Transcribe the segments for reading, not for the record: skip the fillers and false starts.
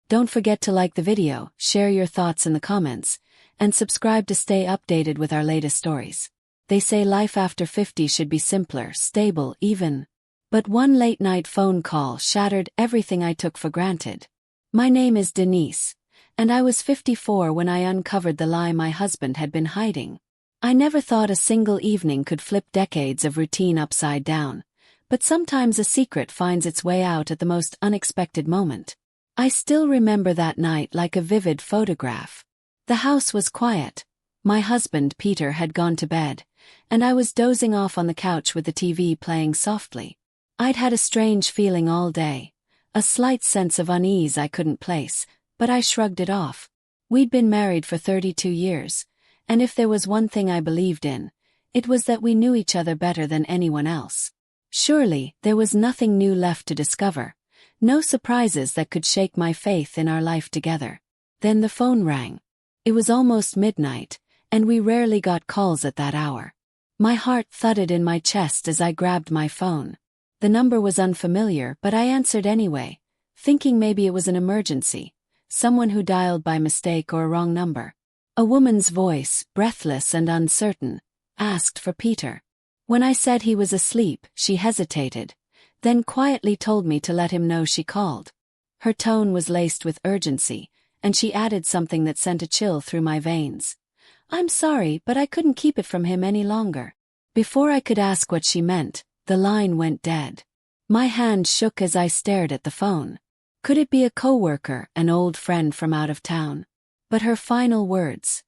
Don't forget to like the video, share your thoughts in the comments, and subscribe to stay updated with our latest stories. They say life after 50 should be simpler, stable, even. But one late-night phone call shattered everything I took for granted. My name is Denise, and I was 54 when I uncovered the lie my husband had been hiding. I never thought a single evening could flip decades of routine upside down, but sometimes a secret finds its way out at the most unexpected moment. I still remember that night like a vivid photograph. The house was quiet. My husband, Peter, had gone to bed, and I was dozing off on the couch with the TV playing softly. I'd had a strange feeling all day, a slight sense of unease I couldn't place, but I shrugged it off. We'd been married for 32 years, and if there was one thing I believed in, it was that we knew each other better than anyone else. Surely, there was nothing new left to discover, no surprises that could shake my faith in our life together. Then the phone rang. It was almost midnight, and we rarely got calls at that hour. My heart thudded in my chest as I grabbed my phone. The number was unfamiliar, but I answered anyway, thinking maybe it was an emergency, someone who dialed by mistake or a wrong number. A woman's voice, breathless and uncertain, asked for Peter. When I said he was asleep, she hesitated, then quietly told me to let him know she called. Her tone was laced with urgency, and she added something that sent a chill through my veins. "I'm sorry, but I couldn't keep it from him any longer." Before I could ask what she meant, the line went dead. My hand shook as I stared at the phone. Could it be a coworker, an old friend from out of town? But her final words,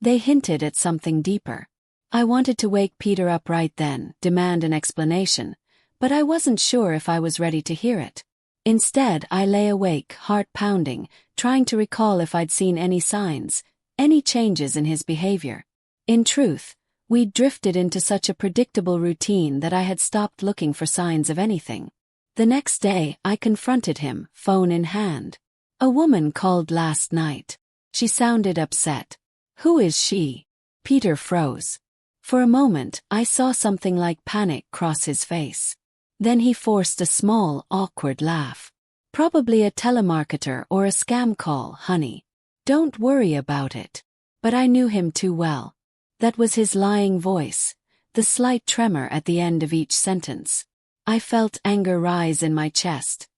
they hinted at something deeper. I wanted to wake Peter up right then, demand an explanation, but I wasn't sure if I was ready to hear it. Instead, I lay awake, heart pounding, trying to recall if I'd seen any signs, any changes in his behavior. In truth, we'd drifted into such a predictable routine that I had stopped looking for signs of anything. The next day, I confronted him, phone in hand. "A woman called last night." She sounded upset. "Who is she?" Peter froze. For a moment, I saw something like panic cross his face. Then he forced a small, awkward laugh. "Probably a telemarketer or a scam call, honey. Don't worry about it." But I knew him too well. That was his lying voice, the slight tremor at the end of each sentence. I felt anger rise in my chest.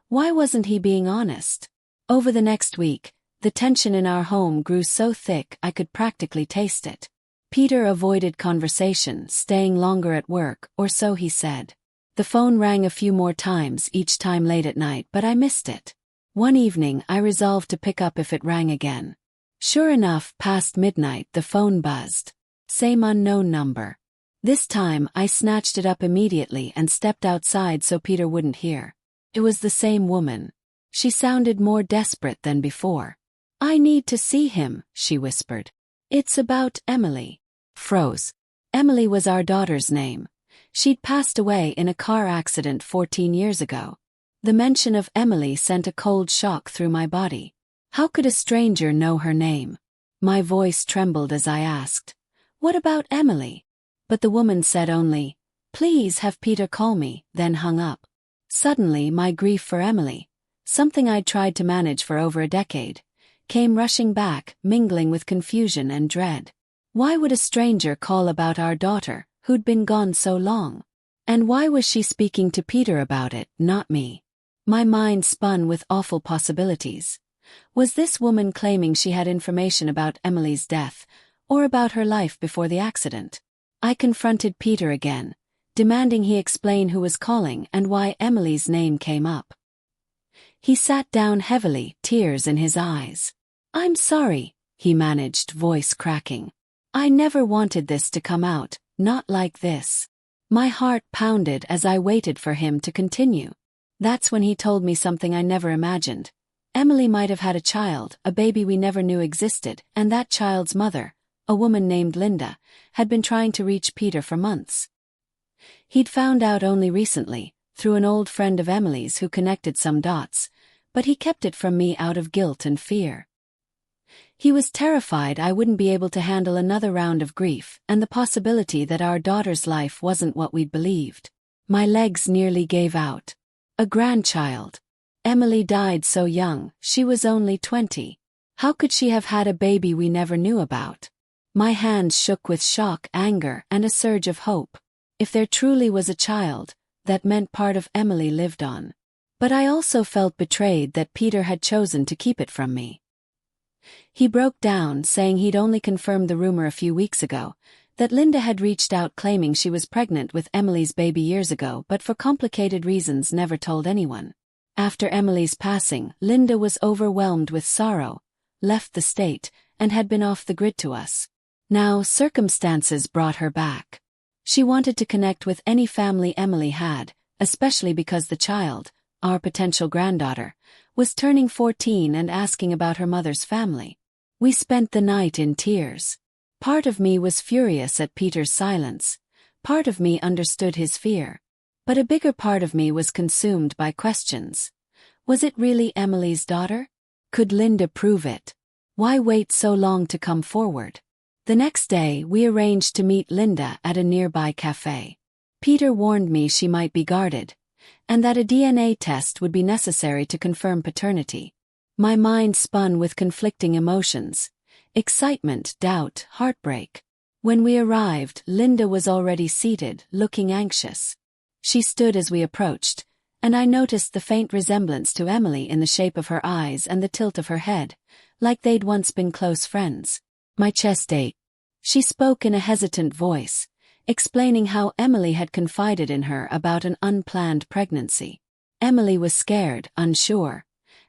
Why wasn't he being honest? Over the next week, the tension in our home grew so thick I could practically taste it. Peter avoided conversation, staying longer at work, or so he said. The phone rang a few more times, each time late at night, but I missed it. One evening, I resolved to pick up if it rang again. Sure enough, past midnight, the phone buzzed. Same unknown number. This time, I snatched it up immediately and stepped outside so Peter wouldn't hear. It was the same woman. She sounded more desperate than before. "I need to see him," she whispered. "It's about Emily." Froze. Emily was our daughter's name. She'd passed away in a car accident 14 years ago. The mention of Emily sent a cold shock through my body. How could a stranger know her name? My voice trembled as I asked, "What about Emily?" But the woman said only, "Please have Peter call me," then hung up. Suddenly, my grief for Emily, something I'd tried to manage for over a decade, came rushing back, mingling with confusion and dread. Why would a stranger call about our daughter, who'd been gone so long? And why was she speaking to Peter about it, not me? My mind spun with awful possibilities. Was this woman claiming she had information about Emily's death, or about her life before the accident? I confronted Peter again, demanding he explain who was calling and why Emily's name came up. He sat down heavily, tears in his eyes. "I'm sorry," he managed, voice cracking. "I never wanted this to come out, not like this." My heart pounded as I waited for him to continue. That's when he told me something I never imagined. Emily might have had a child, a baby we never knew existed, and that child's mother, a woman named Linda, had been trying to reach Peter for months. He'd found out only recently, through an old friend of Emily's who connected some dots, but he kept it from me out of guilt and fear. He was terrified I wouldn't be able to handle another round of grief and the possibility that our daughter's life wasn't what we'd believed. My legs nearly gave out. A grandchild. Emily died so young, she was only 20. How could she have had a baby we never knew about? My hands shook with shock, anger, and a surge of hope. If there truly was a child, that meant part of Emily lived on. But I also felt betrayed that Peter had chosen to keep it from me. He broke down, saying he'd only confirmed the rumor a few weeks ago, that Linda had reached out claiming she was pregnant with Emily's baby years ago but for complicated reasons never told anyone. After Emily's passing, Linda was overwhelmed with sorrow, left the state, and had been off the grid to us. Now circumstances brought her back. She wanted to connect with any family Emily had, especially because the child, our potential granddaughter, was turning 14 and asking about her mother's family. We spent the night in tears. Part of me was furious at Peter's silence. Part of me understood his fear. But a bigger part of me was consumed by questions. Was it really Emily's daughter? Could Linda prove it? Why wait so long to come forward? The next day, we arranged to meet Linda at a nearby cafe. Peter warned me she might be guarded, and that a DNA test would be necessary to confirm paternity. My mind spun with conflicting emotions: excitement, doubt, heartbreak. When we arrived, Linda was already seated, looking anxious. She stood as we approached, and I noticed the faint resemblance to Emily in the shape of her eyes and the tilt of her head, like they'd once been close friends. My chest ached. She spoke in a hesitant voice, explaining how Emily had confided in her about an unplanned pregnancy. Emily was scared, unsure,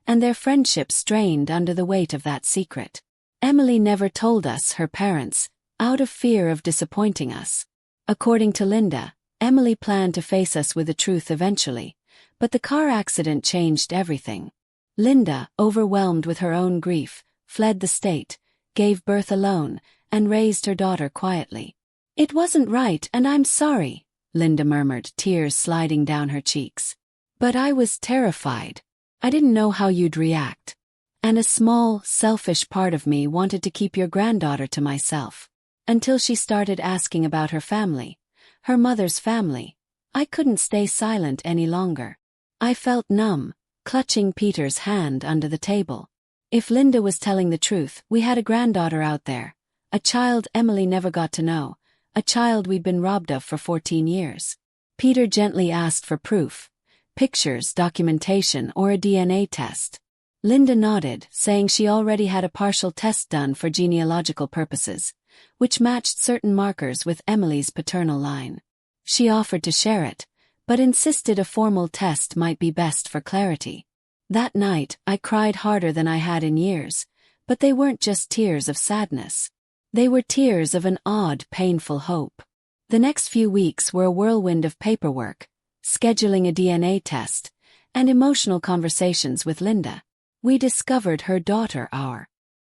and their friendship strained under the weight of that secret. Emily never told us, her parents, out of fear of disappointing us. According to Linda, Emily planned to face us with the truth eventually, but the car accident changed everything. Linda, overwhelmed with her own grief, fled the state, gave birth alone, and raised her daughter quietly. "It wasn't right and I'm sorry," Linda murmured, tears sliding down her cheeks. "But I was terrified. I didn't know how you'd react. And a small, selfish part of me wanted to keep your granddaughter to myself. Until she started asking about her family, her mother's family, I couldn't stay silent any longer." I felt numb, clutching Peter's hand under the table. If Linda was telling the truth, we had a granddaughter out there, a child Emily never got to know, a child we'd been robbed of for 14 years. Peter gently asked for proof: pictures, documentation, or a DNA test. Linda nodded, saying she already had a partial test done for genealogical purposes, which matched certain markers with Emily's paternal line. She offered to share it, but insisted a formal test might be best for clarity. That night, I cried harder than I had in years, but they weren't just tears of sadness. They were tears of an odd, painful hope. The next few weeks were a whirlwind of paperwork, scheduling a DNA test, and emotional conversations with Linda. We discovered her daughter, our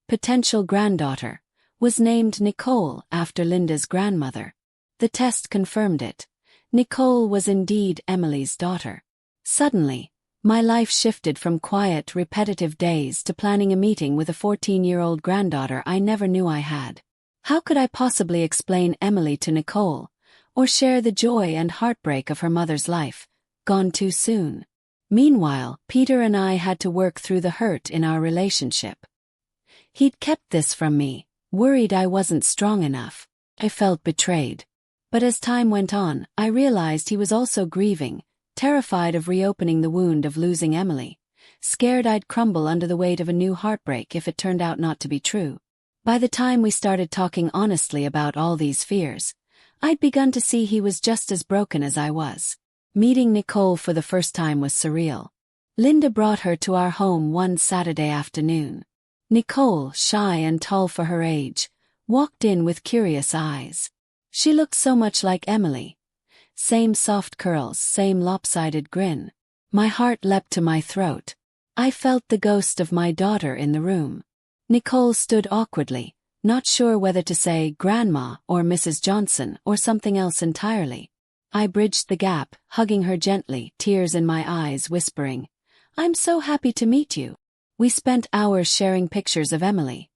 potential granddaughter, was named Nicole after Linda's grandmother. The test confirmed it. Nicole was indeed Emily's daughter. Suddenly, my life shifted from quiet, repetitive days to planning a meeting with a 14-year-old granddaughter I never knew I had. How could I possibly explain Emily to Nicole, or share the joy and heartbreak of her mother's life, gone too soon? Meanwhile, Peter and I had to work through the hurt in our relationship. He'd kept this from me, worried I wasn't strong enough. I felt betrayed. But as time went on, I realized he was also grieving, terrified of reopening the wound of losing Emily, scared I'd crumble under the weight of a new heartbreak if it turned out not to be true. By the time we started talking honestly about all these fears, I'd begun to see he was just as broken as I was. Meeting Nicole for the first time was surreal. Linda brought her to our home one Saturday afternoon. Nicole, shy and tall for her age, walked in with curious eyes. She looked so much like Emily. Same soft curls, same lopsided grin. My heart leapt to my throat. I felt the ghost of my daughter in the room. Nicole stood awkwardly, not sure whether to say Grandma or Mrs. Johnson or something else entirely. I bridged the gap, hugging her gently, tears in my eyes, whispering, "I'm so happy to meet you." We spent hours sharing pictures of Emily.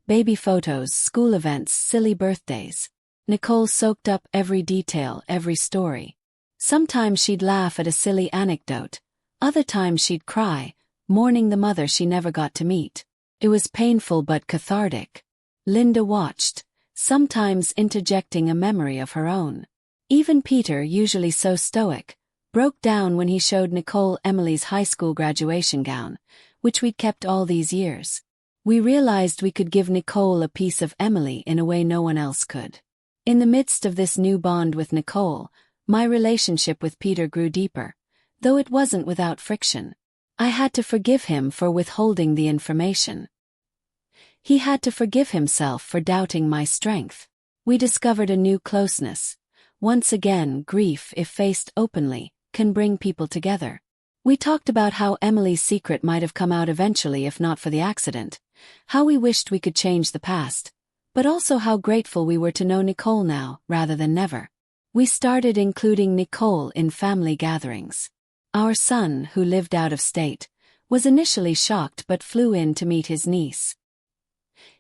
Baby photos, school events, silly birthdays. Nicole soaked up every detail, every story. Sometimes she'd laugh at a silly anecdote. Other times she'd cry, mourning the mother she never got to meet. It was painful but cathartic. Linda watched, sometimes interjecting a memory of her own. Even Peter, usually so stoic, broke down when he showed Nicole Emily's high school graduation gown, which we'd kept all these years. We realized we could give Nicole a piece of Emily in a way no one else could. In the midst of this new bond with Nicole, my relationship with Peter grew deeper, though it wasn't without friction. I had to forgive him for withholding the information. He had to forgive himself for doubting my strength. We discovered a new closeness. Once again, grief, if faced openly, can bring people together. We talked about how Emily's secret might have come out eventually if not for the accident, how we wished we could change the past, but also how grateful we were to know Nicole now, rather than never. We started including Nicole in family gatherings. Our son, who lived out of state, was initially shocked but flew in to meet his niece.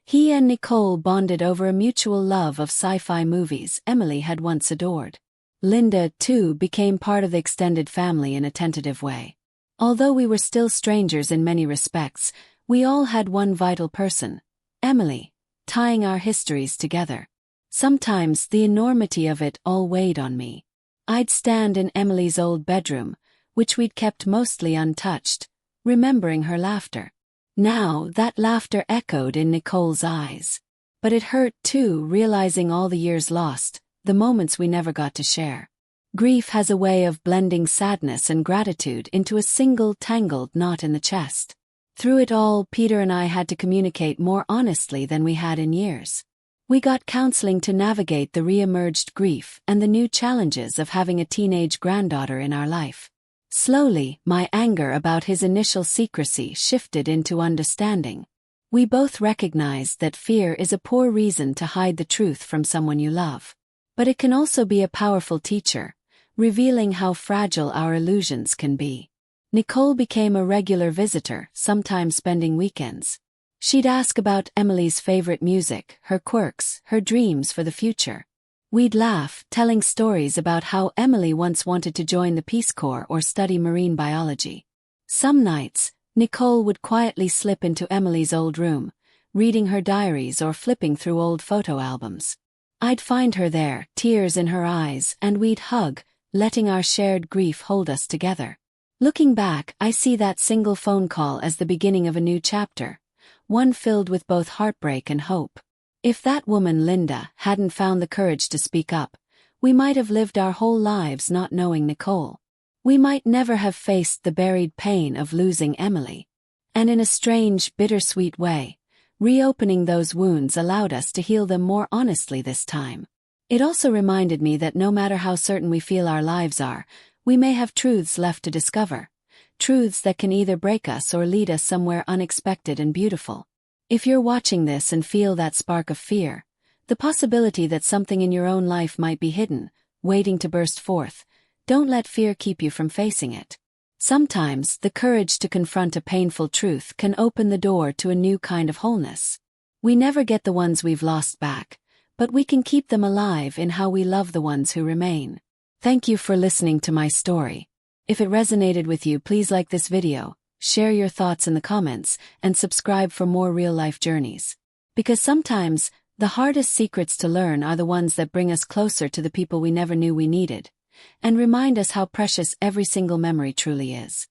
He and Nicole bonded over a mutual love of sci-fi movies Emily had once adored. Linda, too, became part of the extended family in a tentative way. Although we were still strangers in many respects, we all had one vital person, Emily, tying our histories together. Sometimes the enormity of it all weighed on me. I'd stand in Emily's old bedroom, which we'd kept mostly untouched, remembering her laughter. Now that laughter echoed in Nicole's eyes. But it hurt too, realizing all the years lost, the moments we never got to share. Grief has a way of blending sadness and gratitude into a single tangled knot in the chest. Through it all, Peter and I had to communicate more honestly than we had in years. We got counseling to navigate the re-emerged grief and the new challenges of having a teenage granddaughter in our life. Slowly, my anger about his initial secrecy shifted into understanding. We both recognized that fear is a poor reason to hide the truth from someone you love. But it can also be a powerful teacher, revealing how fragile our illusions can be. Nicole became a regular visitor, sometimes spending weekends. She'd ask about Emily's favorite music, her quirks, her dreams for the future. We'd laugh, telling stories about how Emily once wanted to join the Peace Corps or study marine biology. Some nights, Nicole would quietly slip into Emily's old room, reading her diaries or flipping through old photo albums. I'd find her there, tears in her eyes, and we'd hug, letting our shared grief hold us together. Looking back, I see that single phone call as the beginning of a new chapter, one filled with both heartbreak and hope. If that woman, Linda, hadn't found the courage to speak up, we might have lived our whole lives not knowing Nicole. We might never have faced the buried pain of losing Emily. And in a strange, bittersweet way, reopening those wounds allowed us to heal them more honestly this time. It also reminded me that no matter how certain we feel our lives are, we may have truths left to discover. Truths that can either break us or lead us somewhere unexpected and beautiful. If you're watching this and feel that spark of fear, the possibility that something in your own life might be hidden, waiting to burst forth, don't let fear keep you from facing it. Sometimes, the courage to confront a painful truth can open the door to a new kind of wholeness. We never get the ones we've lost back, but we can keep them alive in how we love the ones who remain. Thank you for listening to my story. If it resonated with you, please like this video, share your thoughts in the comments, and subscribe for more real-life journeys. Because sometimes, the hardest secrets to learn are the ones that bring us closer to the people we never knew we needed, and remind us how precious every single memory truly is.